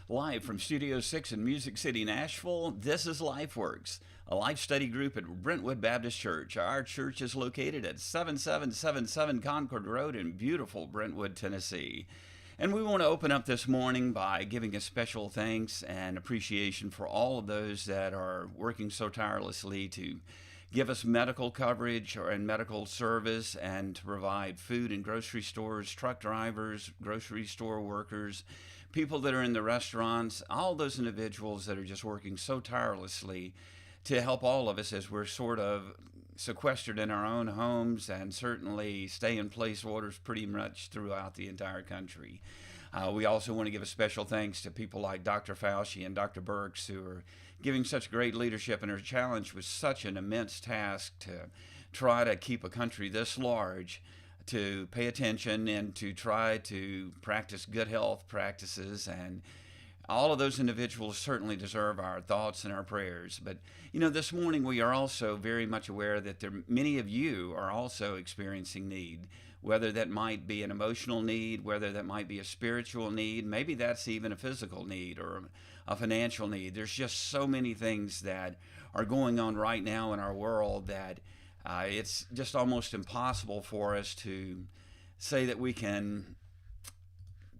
Live from Studio 6 in Music City, Nashville, this is LifeWorks, a life study group at Brentwood Baptist Church. Our church is located at 7777 Concord Road in beautiful Brentwood, Tennessee. And we want to open up this morning by giving a special thanks and appreciation for all of those that are working so tirelessly to give us medical coverage and medical service and to provide food in grocery stores, truck drivers, grocery store workers, people that are in the restaurants, all those individuals that are just working so tirelessly to help all of us as we're sort of sequestered in our own homes and certainly stay-in-place orders pretty much throughout the entire country. We also want to give a special thanks to people like Dr. Fauci and Dr. Birx who are giving such great leadership and are challenged with such an immense task to try to keep a country this large to pay attention and to try to practice good health practices, and all of those individuals certainly deserve our thoughts and our prayers. But, this morning we are also very much aware that many of you are also experiencing need, whether that might be an emotional need, whether that might be a spiritual need, maybe that's even a physical need or a financial need. There's just so many things that are going on right now in our world that it's just almost impossible for us to say that we can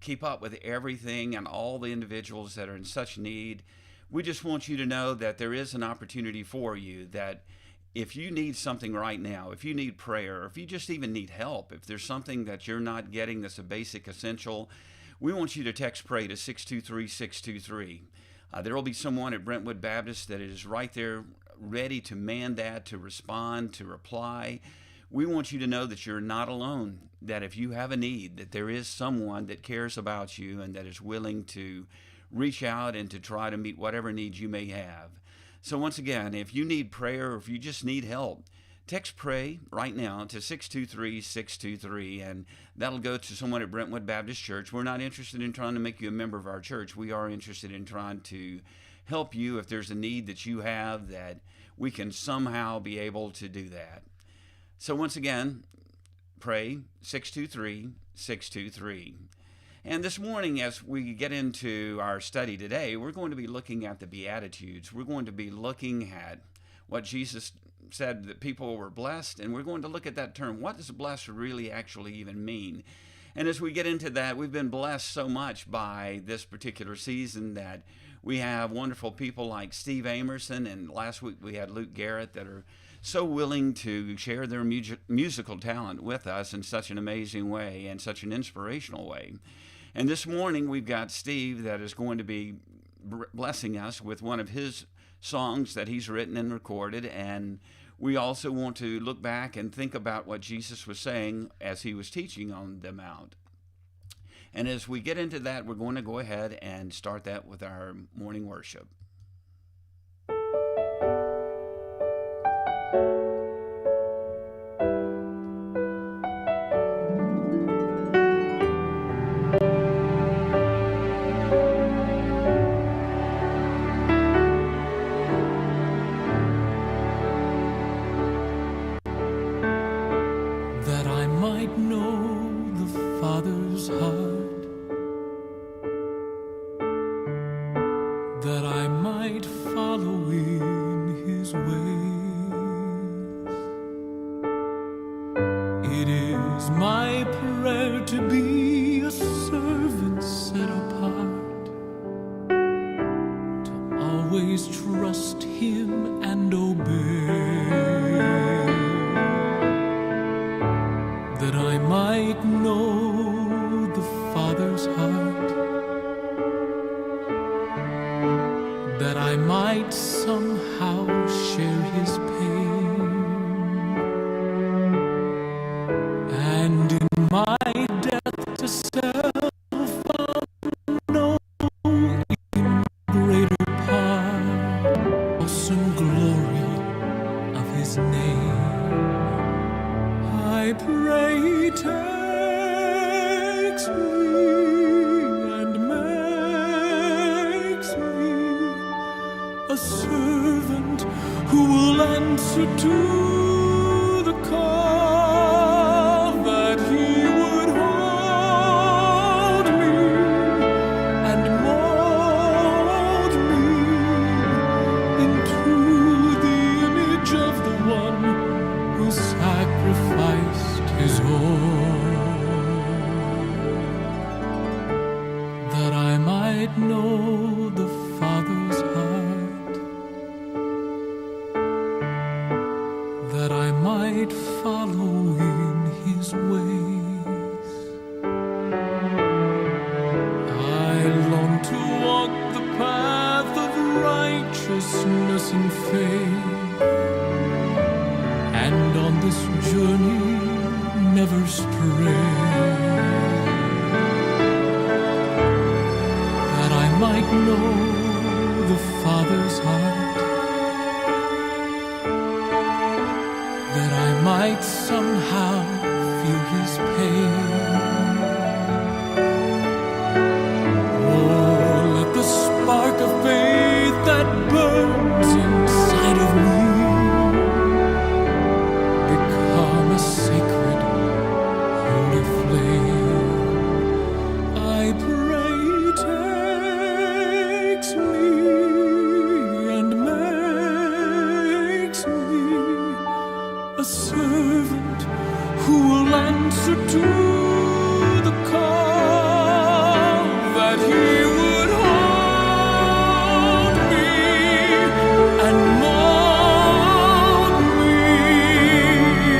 keep up with everything and all the individuals that are in such need. We just want you to know that there is an opportunity for you, that if you need something right now, if you need prayer, if you just even need help, if there's something that you're not getting that's a basic essential, we want you to text PRAY to 623-623. There will be someone at Brentwood Baptist that is right there ready to man that, to respond, to reply. We want you to know that you're not alone, that if you have a need, that there is someone that cares about you and that is willing to reach out and to try to meet whatever needs you may have. So once again, if you need prayer or if you just need help, text PRAY right now to 623-623, and that'll go to someone at Brentwood Baptist Church. We're not interested in trying to make you a member of our church. We are interested in trying to help you if there's a need that you have, that we can somehow be able to do that. So once again, PRAY 623-623. And this morning, as we get into our study today, we're going to be looking at the Beatitudes. We're going to be looking at what Jesus said that people were blessed, and we're going to look at that term. What does blessed really actually even mean? And as we get into that, we've been blessed so much by this particular season that we have wonderful people like Steve Amerson, and last week we had Luke Garrett, that are so willing to share their musical talent with us in such an amazing way and such an inspirational way. And this morning we've got Steve that is going to be blessing us with one of his songs that he's written and recorded, and we also want to look back and think about what Jesus was saying as he was teaching on the Mount. And as we get into that, we're going to go ahead and start that with our morning worship. That I might know the Father's heart, that I might follow in his ways. It is my prayer to be a servant set apart, to always trust him and obey, that I might know the Father's heart, that I might somehow share his pain, and in my death to self I'll know in greater part awesome glory of his name. I pray he takes me and makes me a servant who will answer to the call, that he would hold me and mold might know the Father's heart, that I might follow in His ways. I long to walk the path of righteousness and faith, and on this journey never stray, that I might know the Father's heart, that I might somehow feel His pain. Oh, let the spark of faith that burns inside of me become a sacred, holy flame. I pray He takes me and makes me a servant who will answer to the call, that He would hold me and mold me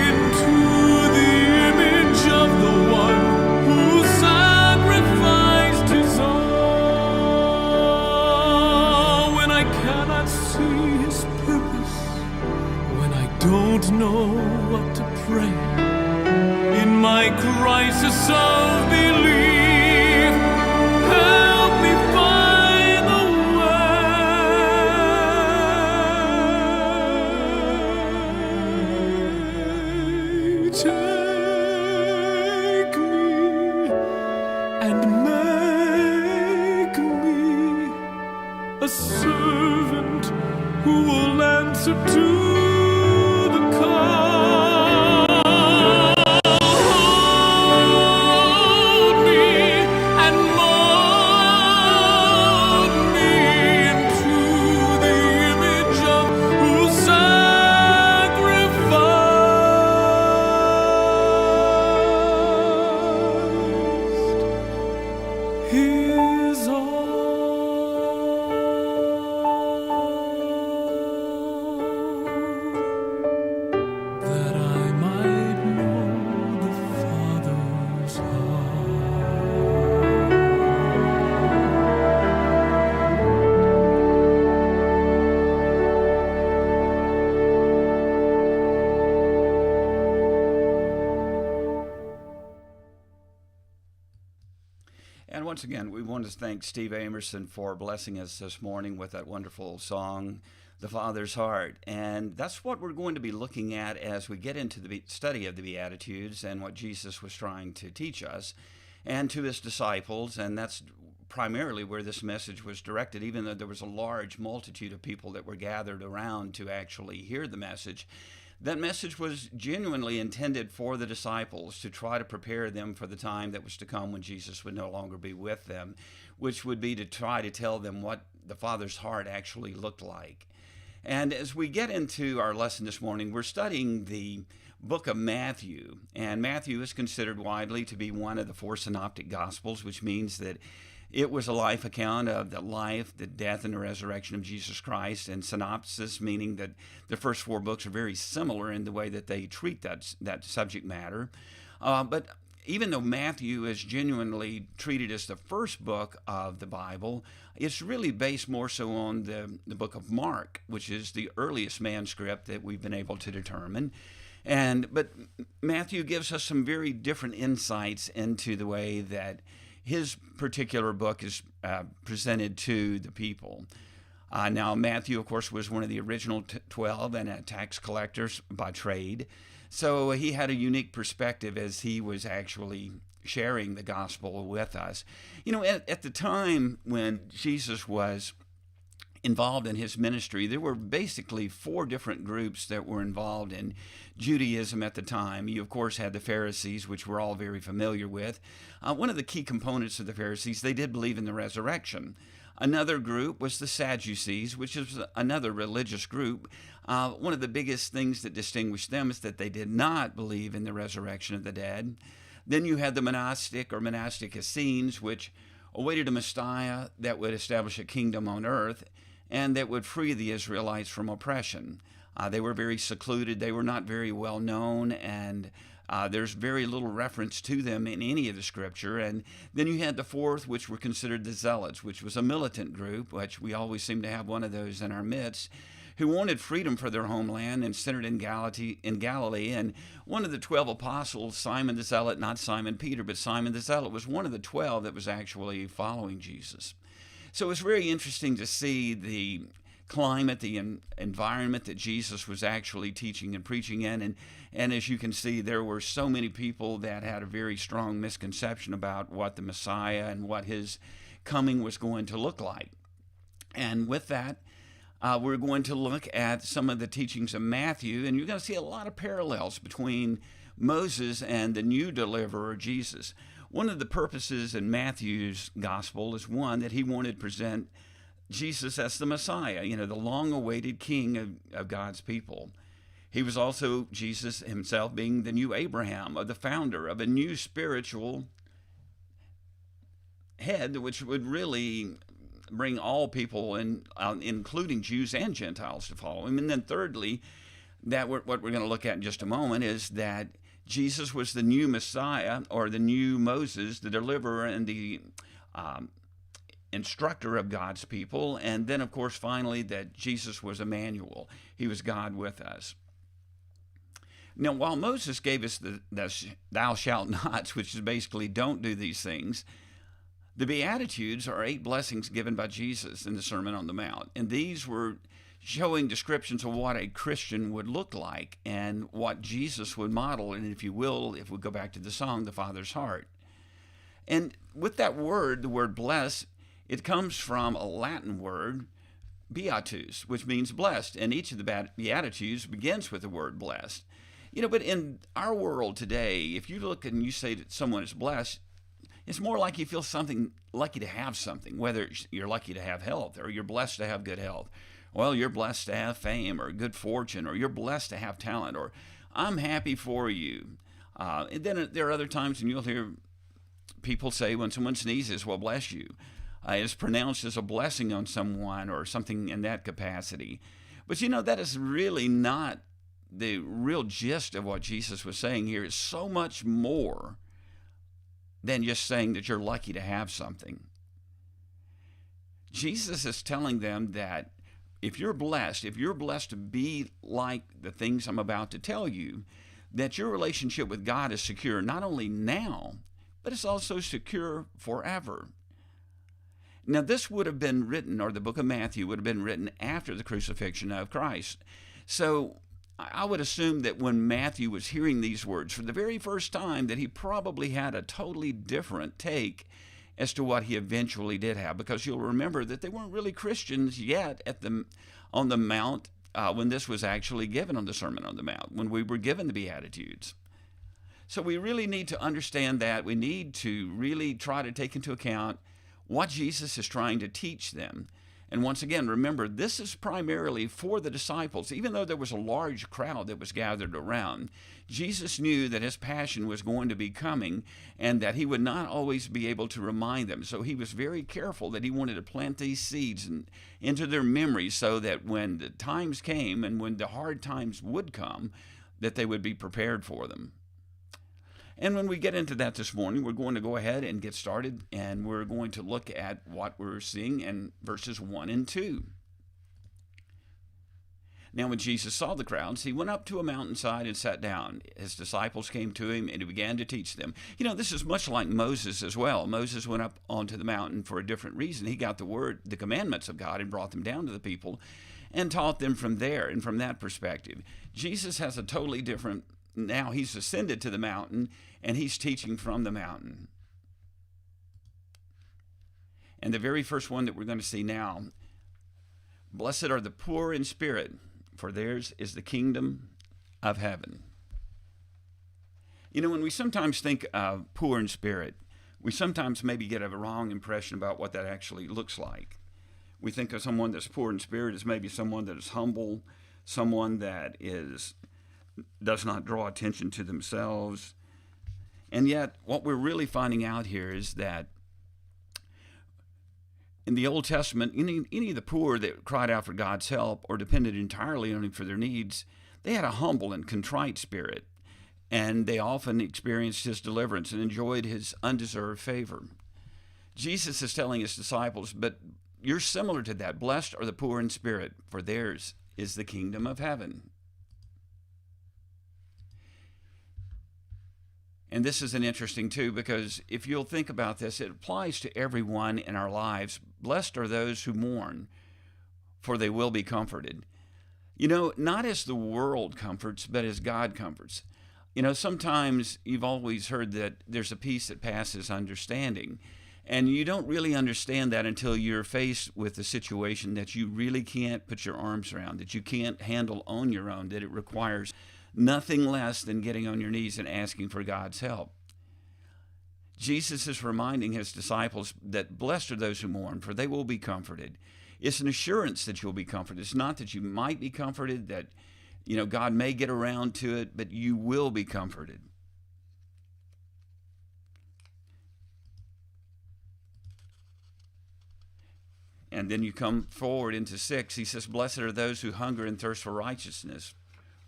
into the image of the one who sacrificed His all. When I cannot see His purpose, when I don't know what to pray, in my crisis of belief, help me find the way. Take me and make me a servant who will answer to the call. Hold me and mold me into the image of who sacrificed His all, that I might know the Father's heart. And once again, we want to thank Steve Amerson for blessing us this morning with that wonderful song, The Father's Heart. And that's what we're going to be looking at as we get into the study of the Beatitudes and what Jesus was trying to teach us and to His disciples. And that's primarily where this message was directed, even though there was a large multitude of people that were gathered around to actually hear the message. That message was genuinely intended for the disciples to try to prepare them for the time that was to come when Jesus would no longer be with them, which would be to try to tell them what the Father's heart actually looked like. And as we get into our lesson this morning, we're studying the book of Matthew, and Matthew is considered widely to be one of the four synoptic gospels, which means that it was a life account of the life, the death, and the resurrection of Jesus Christ, and synopsis, meaning that the first four books are very similar in the way that they treat that subject matter. But even though Matthew is genuinely treated as the first book of the Bible, it's really based more so on the book of Mark, which is the earliest manuscript that we've been able to determine. But Matthew gives us some very different insights into the way that his particular book is presented to the people. Now, Matthew, of course, was one of the original 12 and a tax collector by trade. So he had a unique perspective as he was actually sharing the gospel with us. You know, at the time when Jesus was involved in his ministry, there were basically four different groups that were involved in Judaism at the time. You, of course, had the Pharisees, which we're all very familiar with. One of the key components of the Pharisees, they did believe in the resurrection. Another group was the Sadducees, which is another religious group. One of the biggest things that distinguished them is that they did not believe in the resurrection of the dead. Then you had the monastic or monastic Essenes, which awaited a Messiah that would establish a kingdom on earth and that would free the Israelites from oppression. They were very secluded. They were not very well known, and there's very little reference to them in any of the scripture. And then you had the fourth, which were considered the Zealots, which was a militant group, which we always seem to have one of those in our midst, who wanted freedom for their homeland and centered in Galilee. And one of the 12 apostles, Simon the Zealot, not Simon Peter, but Simon the Zealot, was one of the 12 that was actually following Jesus. So it was very interesting to see the climate, the environment that Jesus was actually teaching and preaching in. And as you can see, there were so many people that had a very strong misconception about what the Messiah and what his coming was going to look like. And with that, we're going to look at some of the teachings of Matthew, and you're going to see a lot of parallels between Moses and the new deliverer, Jesus. One of the purposes in Matthew's gospel is one that he wanted to present Jesus as the Messiah, the long-awaited king of God's people. He was also, Jesus himself, being the new Abraham, or the founder of a new spiritual head, which would really bring all people, including Jews and Gentiles, to follow him. And then thirdly, what we're going to look at in just a moment is that Jesus was the new Messiah, or the new Moses, the deliverer and the instructor of God's people. And then, of course, finally, that Jesus was Emmanuel. He was God with us. Now, while Moses gave us the thou shalt nots, which is basically don't do these things, the Beatitudes are 8 blessings given by Jesus in the Sermon on the Mount. And these were showing descriptions of what a Christian would look like and what Jesus would model. And if you will, if we go back to the song, The Father's Heart. And with that word, the word bless, it comes from a Latin word, Beatitudes, which means blessed. And each of the Beatitudes begins with the word blessed. But in our world today, if you look and you say that someone is blessed, it's more like you feel lucky to have something, whether you're lucky to have health or you're blessed to have good health. Well, you're blessed to have fame or good fortune, or you're blessed to have talent, or I'm happy for you. And then there are other times when you'll hear people say when someone sneezes, well, bless you. It's pronounced as a blessing on someone or something in that capacity. But that is really not the real gist of what Jesus was saying here. Is so much more than just saying that you're lucky to have something. Jesus is telling them that if you're blessed to be like the things I'm about to tell you, that your relationship with God is secure not only now, but it's also secure forever. Now, this would have been written, or the book of Matthew would have been written after the crucifixion of Christ. So I would assume that when Matthew was hearing these words for the very first time, that he probably had a totally different take as to what he eventually did have, because you'll remember that they weren't really Christians yet on the Mount when this was actually given on the Sermon on the Mount, when we were given the Beatitudes. So we really need to understand that. We need to really try to take into account what Jesus is trying to teach them. And once again, remember, this is primarily for the disciples. Even though there was a large crowd that was gathered around, Jesus knew that his passion was going to be coming and that he would not always be able to remind them. So he was very careful that he wanted to plant these seeds into their memories so that when the times came and when the hard times would come, that they would be prepared for them. And when we get into that this morning, we're going to go ahead and get started, and we're going to look at what we're seeing in verses 1 and 2. Now, when Jesus saw the crowds, he went up to a mountainside and sat down. His disciples came to him, and he began to teach them. This is much like Moses as well. Moses went up onto the mountain for a different reason. He got the commandments of God, and brought them down to the people and taught them from there and from that perspective. Jesus has a totally different. Now he's ascended to the mountain, and he's teaching from the mountain. And the very first one that we're going to see now, blessed are the poor in spirit, for theirs is the kingdom of heaven. When we sometimes think of poor in spirit, we sometimes maybe get a wrong impression about what that actually looks like. We think of someone that's poor in spirit as maybe someone that is humble, someone that does not draw attention to themselves. And yet, what we're really finding out here is that In the Old Testament, any of the poor that cried out for God's help or depended entirely on Him for their needs, they had a humble and contrite spirit, and they often experienced His deliverance and enjoyed His undeserved favor. Jesus is telling His disciples, but you're similar to that. Blessed are the poor in spirit, for theirs is the kingdom of heaven. And this is an interesting too, because if you'll think about this, it applies to everyone in our lives. Blessed are those who mourn, for they will be comforted. Not as the world comforts, but as God comforts. Sometimes you've always heard that there's a peace that passes understanding. And you don't really understand that until you're faced with a situation that you really can't put your arms around, that you can't handle on your own, that it requires nothing less than getting on your knees and asking for God's help. Jesus is reminding His disciples that blessed are those who mourn, for they will be comforted. It's an assurance that you'll be comforted. It's not that you might be comforted, that God may get around to it, but you will be comforted. And then you come forward into 6. He says, blessed are those who hunger and thirst for righteousness,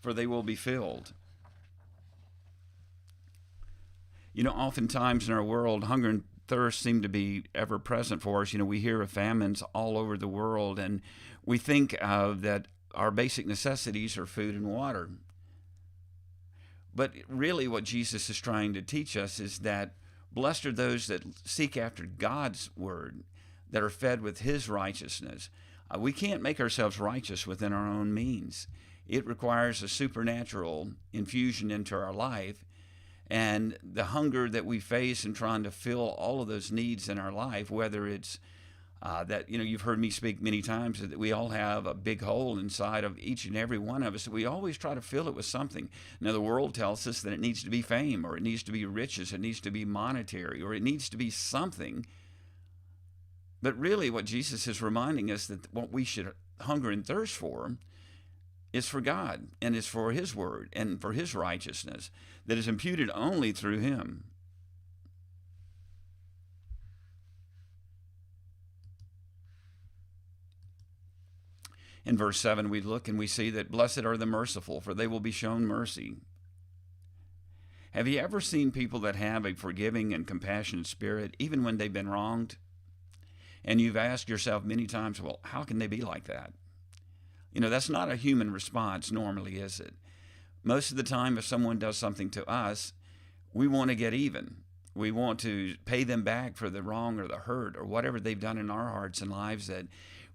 for they will be filled. Oftentimes in our world, hunger and thirst seem to be ever present for us. We hear of famines all over the world, and we think that our basic necessities are food and water. But really what Jesus is trying to teach us is that blessed are those that seek after God's word, that are fed with His righteousness. We can't make ourselves righteous within our own means. It requires a supernatural infusion into our life, and the hunger that we face in trying to fill all of those needs in our life, whether it's that, you've heard me speak many times that we all have a big hole inside of each and every one of us. We always try to fill it with something. Now, the world tells us that it needs to be fame, or it needs to be riches, it needs to be monetary, or it needs to be something. But really what Jesus is reminding us that what we should hunger and thirst for is for God, and is for His word, and for His righteousness that is imputed only through Him. In verse 7, we look and we see that blessed are the merciful, for they will be shown mercy. Have you ever seen people that have a forgiving and compassionate spirit, even when they've been wronged? And you've asked yourself many times, well, how can they be like that? That's not a human response normally, is it? Most of the time, if someone does something to us, we want to get even. We want to pay them back for the wrong or the hurt or whatever they've done in our hearts and lives, that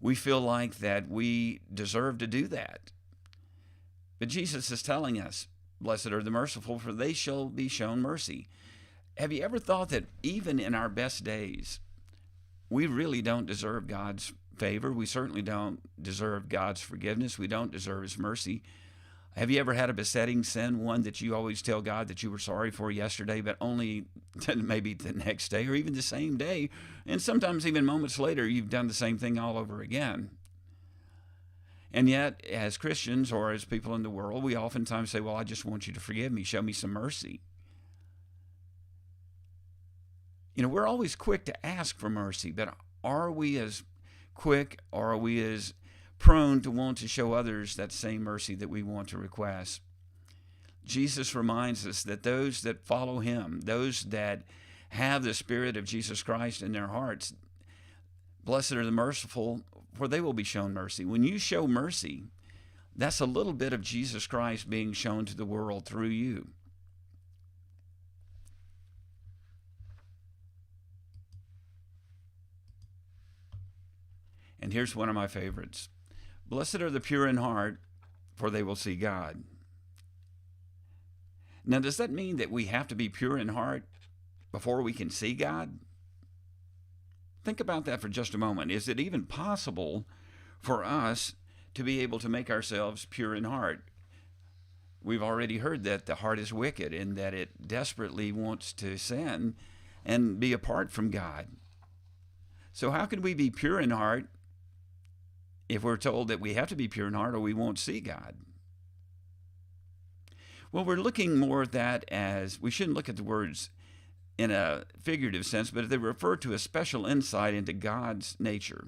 we feel like that we deserve to do that. But Jesus is telling us, blessed are the merciful, for they shall be shown mercy. Have you ever thought that even in our best days, we really don't deserve God's favor? We certainly don't deserve God's forgiveness. We don't deserve His mercy. Have you ever had a besetting sin, one that you always tell God that you were sorry for yesterday, but only maybe the next day or even the same day, and sometimes even moments later, you've done the same thing all over again? And yet, as Christians or as people in the world, we oftentimes say, well, I just want you to forgive me. Show me some mercy. We're always quick to ask for mercy, but are we as quick, or are we as prone to want to show others that same mercy that we want to request? Jesus reminds us that those that follow Him, those that have the Spirit of Jesus Christ in their hearts, blessed are the merciful, for they will be shown mercy. When you show mercy, that's a little bit of Jesus Christ being shown to the world through you. And here's one of my favorites. Blessed are the pure in heart, for they will see God. Now, does that mean that we have to be pure in heart before we can see God? Think about that for just a moment. Is it even possible for us to be able to make ourselves pure in heart? We've already heard that the heart is wicked and that it desperately wants to sin and be apart from God. So how can we be pure in heart if we're told that we have to be pure in heart or we won't see God? Well, we're looking more at that as, we shouldn't look at the words in a figurative sense, but they refer to a special insight into God's nature.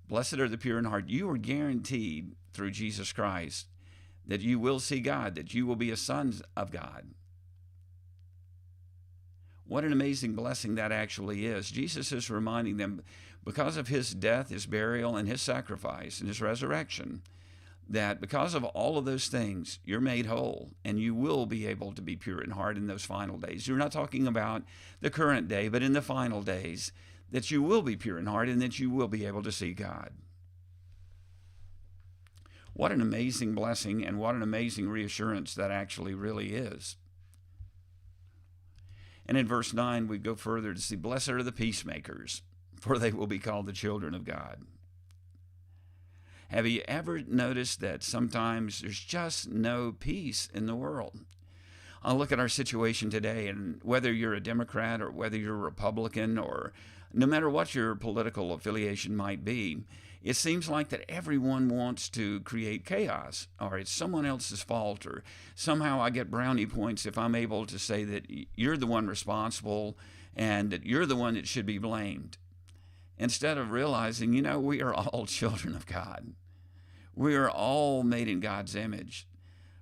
Blessed are the pure in heart. You are guaranteed through Jesus Christ that you will see God, that you will be a son of God. What an amazing blessing that actually is. Jesus is reminding them, because of his death, his burial, and his sacrifice, and his resurrection, that because of all of those things, you're made whole, and you will be able to be pure in heart in those final days. You're not talking about the current day, but in the final days, that you will be pure in heart and that you will be able to see God. What an amazing blessing, and what an amazing reassurance that actually really is. And in verse 9, we go further to see, blessed are the peacemakers, for they will be called the children of God. Have you ever noticed that sometimes there's just no peace in the world? I'll look at our situation today, and whether you're a Democrat or whether you're a Republican, or no matter what your political affiliation might be, it seems like that everyone wants to create chaos, or it's someone else's fault, or somehow I get brownie points if I'm able to say that you're the one responsible and that you're the one that should be blamed. Instead of realizing, we are all children of God. We are all made in God's image.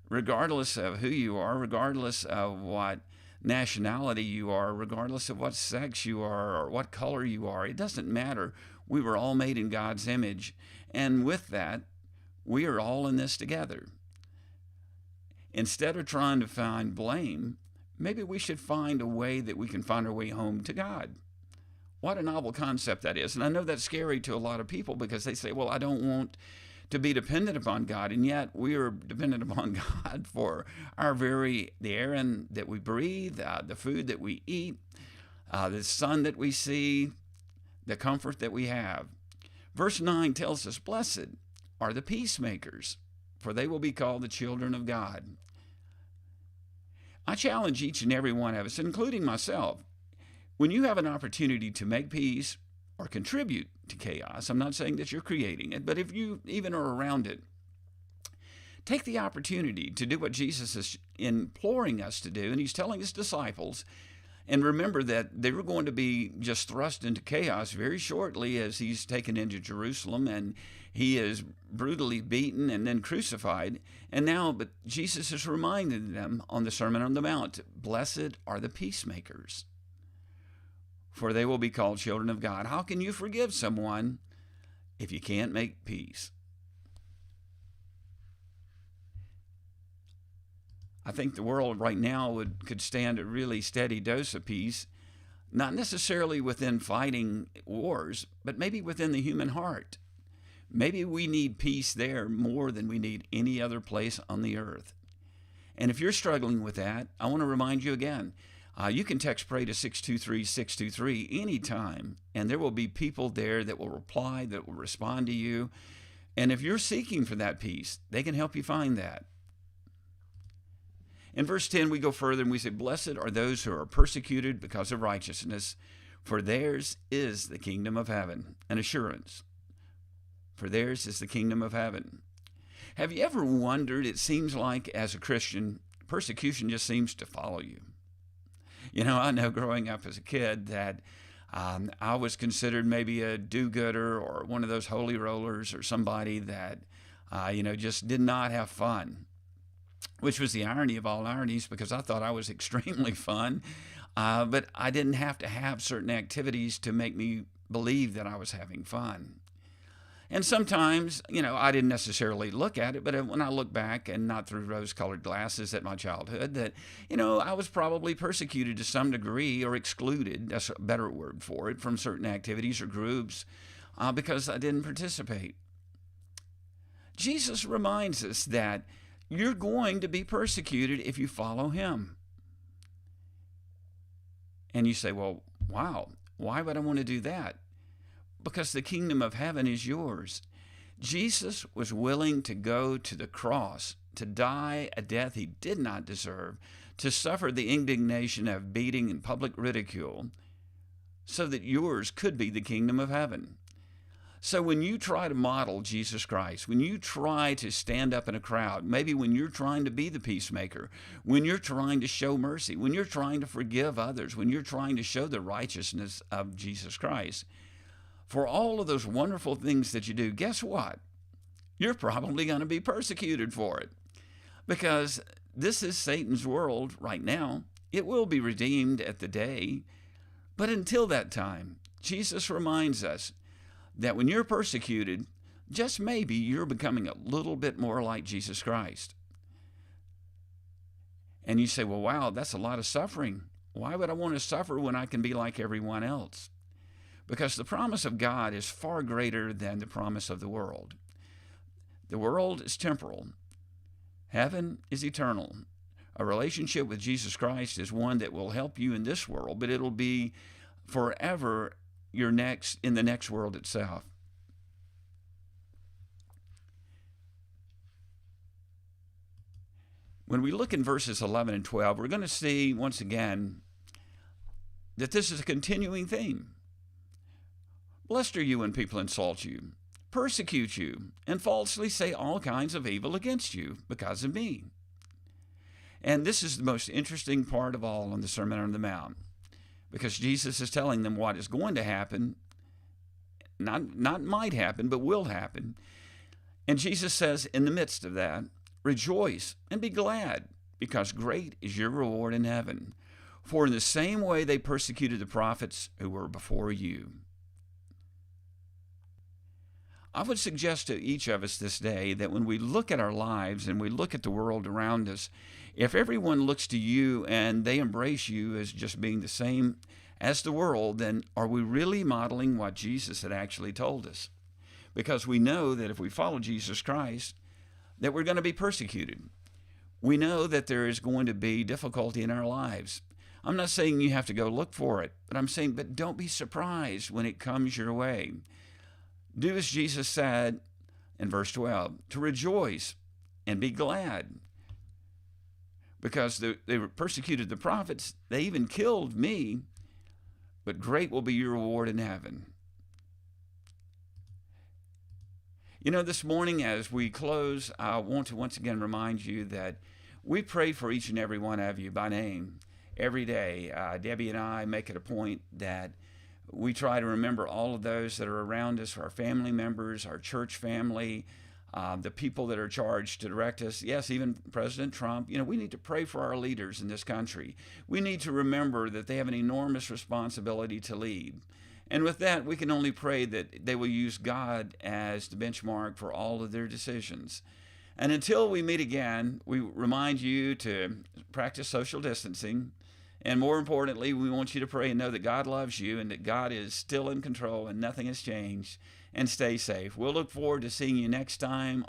Regardless of who you are, regardless of what nationality you are, regardless of what sex you are or what color you are, it doesn't matter. We were all made in God's image. And with that, we are all in this together. Instead of trying to find blame, maybe we should find a way that we can find our way home to God. What a novel concept that is. And I know that's scary to a lot of people, because they say, well, I don't want to be dependent upon God. And yet we are dependent upon God for the air that we breathe, the food that we eat, the sun that we see, the comfort that we have. Verse 9 tells us, blessed are the peacemakers, for they will be called the children of God. I challenge each and every one of us, including myself, when you have an opportunity to make peace or contribute to chaos, I'm not saying that you're creating it, but if you even are around it, take the opportunity to do what Jesus is imploring us to do, and he's telling his disciples. And remember that they were going to be just thrust into chaos very shortly as he's taken into Jerusalem, and he is brutally beaten and then crucified. But Jesus is reminding them on the Sermon on the Mount, blessed are the peacemakers, for they will be called children of God. How can you forgive someone if you can't make peace? I think the world right now could stand a really steady dose of peace, not necessarily within fighting wars, but maybe within the human heart. Maybe we need peace there more than we need any other place on the earth. And if you're struggling with that, I want to remind you again, you can text PRAY to 623-623 anytime, and there will be people there that will reply, that will respond to you. And if you're seeking for that peace, they can help you find that. In verse 10, we go further and we say, blessed are those who are persecuted because of righteousness, for theirs is the kingdom of heaven. An assurance. For theirs is the kingdom of heaven. Have you ever wondered, it seems like as a Christian, persecution just seems to follow you. I know growing up as a kid that I was considered maybe a do-gooder or one of those holy rollers or somebody that, just did not have fun. Which was the irony of all ironies, because I thought I was extremely fun, but I didn't have to have certain activities to make me believe that I was having fun. And sometimes, I didn't necessarily look at it, but when I look back, and not through rose-colored glasses at my childhood, that, I was probably persecuted to some degree, or excluded, that's a better word for it, from certain activities or groups because I didn't participate. Jesus reminds us that you're going to be persecuted if you follow him. And you say, well, wow, why would I want to do that? Because the kingdom of heaven is yours. Jesus was willing to go to the cross, to die a death he did not deserve, to suffer the indignation of beating and public ridicule, so that yours could be the kingdom of heaven. So when you try to model Jesus Christ, when you try to stand up in a crowd, maybe when you're trying to be the peacemaker, when you're trying to show mercy, when you're trying to forgive others, when you're trying to show the righteousness of Jesus Christ, for all of those wonderful things that you do, guess what? You're probably going to be persecuted for it, because this is Satan's world right now. It will be redeemed at the day. But until that time, Jesus reminds us that when you're persecuted, just maybe you're becoming a little bit more like Jesus Christ. And you say, well, wow, that's a lot of suffering. Why would I want to suffer when I can be like everyone else? Because the promise of God is far greater than the promise of the world. The world is temporal. Heaven is eternal. A relationship with Jesus Christ is one that will help you in this world, but it'll be forever in the next world itself. When we look in verses 11 and 12, we're going to see once again that this is a continuing theme. Blessed are you when people insult you, persecute you, and falsely say all kinds of evil against you because of me. And this is the most interesting part of all in the Sermon on the Mount, because Jesus is telling them what is going to happen, not might happen, but will happen. And Jesus says, in the midst of that, rejoice and be glad, because great is your reward in heaven. For in the same way they persecuted the prophets who were before you. I would suggest to each of us this day that when we look at our lives and we look at the world around us, if everyone looks to you and they embrace you as just being the same as the world, then are we really modeling what Jesus had actually told us? Because we know that if we follow Jesus Christ, that we're going to be persecuted. We know that there is going to be difficulty in our lives. I'm not saying you have to go look for it, but I'm saying, but don't be surprised when it comes your way. Do as Jesus said in verse 12, to rejoice and be glad. Because they persecuted the prophets, they even killed me, but great will be your reward in heaven. You know, this morning as we close, I want to once again remind you that we pray for each and every one of you by name every day. Debbie and I make it a point that we try to remember all of those that are around us, our family members, our church family, the people that are charged to direct us. Yes, even President Trump. You know, we need to pray for our leaders in this country. We need to remember that they have an enormous responsibility to lead. And with that, we can only pray that they will use God as the benchmark for all of their decisions. And until we meet again, we remind you to practice social distancing. And more importantly, we want you to pray and know that God loves you and that God is still in control and nothing has changed. And stay safe. We'll look forward to seeing you next time on